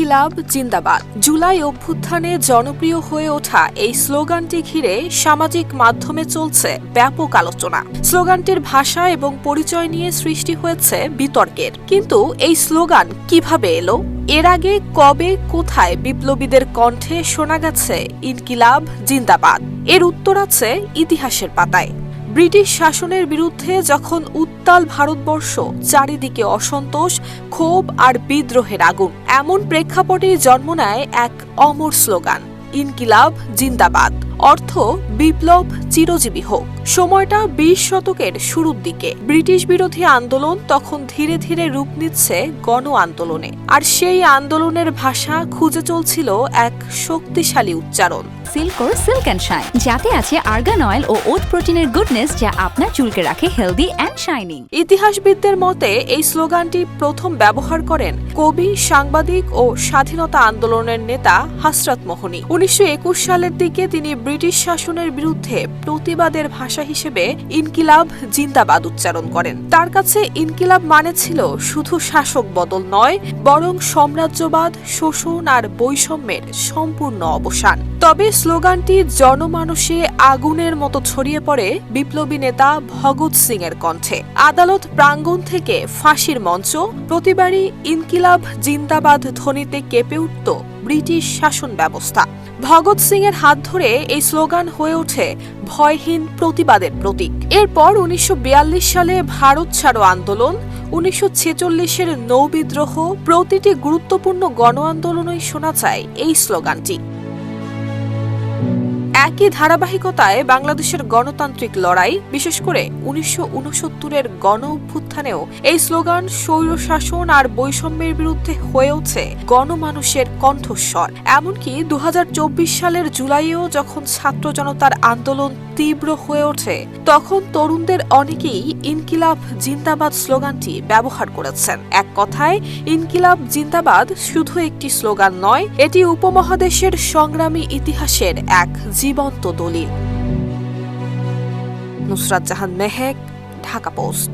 ইনকিলাব জিন্দাবাদ। জুলাই অভ্যুত্থানে জনপ্রিয় হয়ে ওঠা এই স্লোগানটি ঘিরে সামাজিক মাধ্যমে চলছে ব্যাপক আলোচনা। স্লোগানটির ভাষা এবং পরিচয় নিয়ে সৃষ্টি হয়েছে বিতর্কের। কিন্তু এই স্লোগান কিভাবে এলো? এর আগে কবে কোথায় বিপ্লবীদের কণ্ঠে শোনা গেছে ইনকিলাব জিন্দাবাদ? এর উত্তর আছে ইতিহাসের পাতায়। ব্রিটিশ শাসনের বিরুদ্ধে যখন উত্তাল ভারতবর্ষ, চারিদিকে অসন্তোষ, ক্ষোভ আর বিদ্রোহের আগুন, এমন প্রেক্ষাপটে জন্ম নেয় এক অমর স্লোগান, ইনকিলাব জিন্দাবাদ। অর্থ বিপ্লব চিরজীবী হোক। সময়টা 20 শতকের শুরুর দিকে। ব্রিটিশ বিরোধী আন্দোলন তখন ধীরে ধীরে রূপ নিচ্ছে গণ আন্দোলনে, আর সেই আন্দোলনের ভাষা খুঁজে চলছিল এক শক্তিশালী উচ্চারণ। সিল্কোর সিল্ক অ্যান্ড শাইন, যাতে আছে আর্গান অয়েল ও ওট প্রোটিনের গুডনেস, যা আপনার চুলকে রাখে হেলদি অ্যান্ড শাইনিং। ইতিহাসবিদদের মতে এই স্লোগানটি প্রথম ব্যবহার করেন কবি, সাংবাদিক ও স্বাধীনতা আন্দোলনের নেতা হযরত মোহনী। 1921 সালের দিকে তিনি ব্রিটিশ শাসনের বিরুদ্ধে প্রতিবাদের ভাষা হিসেবে ইনকিলাব জিন্দাবাদ উচ্চারণ করেন। তার কাছে ইনকিলাব মানে ছিল শুধু শাসক বদল নয়, বরং সাম্রাজ্যবাদ, শোষণ আর বৈষম্যের সম্পূর্ণ অবসান। তবে স্লোগানটি জনমানসে আগুনের মতো ছড়িয়ে পড়ে বিপ্লবী নেতা ভগৎ সিং এর কণ্ঠে। আদালত প্রাঙ্গণ থেকে ফাঁসির মঞ্চ, প্রতিবারই ইনকিলাব জিন্দাবাদ ধ্বনিতে কেঁপে উঠত ব্রিটিশ শাসন ব্যবস্থা। ভগৎ সিং এর হাত ধরে এই স্লোগান হয়ে ওঠে ভয়হীন প্রতিবাদের প্রতীক। এরপর 1942 সালে ভারত ছাড়ো আন্দোলন, 1946-এর নৌবিদ্রোহ, প্রতিটি গুরুত্বপূর্ণ গণ আন্দোলনই শোনা যায় এই স্লোগানটি। একই ধারাবাহিকতায় বাংলাদেশের গণতান্ত্রিক লড়াই, বিশেষ করে 1969-এর গণ অভ্যুত্থানেও এই স্লোগান স্বৈরশাসন আর বৈষম্যের বিরুদ্ধে হয়ে ওঠে গণমানুষের কণ্ঠস্বর। এমনকি 2024 সালের জুলাইয়েও যখন ছাত্র জনতার আন্দোলন তীব্র হয়ে ওঠে, তখন তরুণদের অনেকেই ইনকিলাব জিন্দাবাদ স্লোগানটি ব্যবহার করেছেন। এক কথায়, ইনকিলাব জিন্দাবাদ শুধু একটি স্লোগান নয়, এটি উপমহাদেশের সংগ্রামী ইতিহাসের এক জীবন্ত দলিল। নুসরাত জাহান মেহেক, ঢাকা পোস্ট।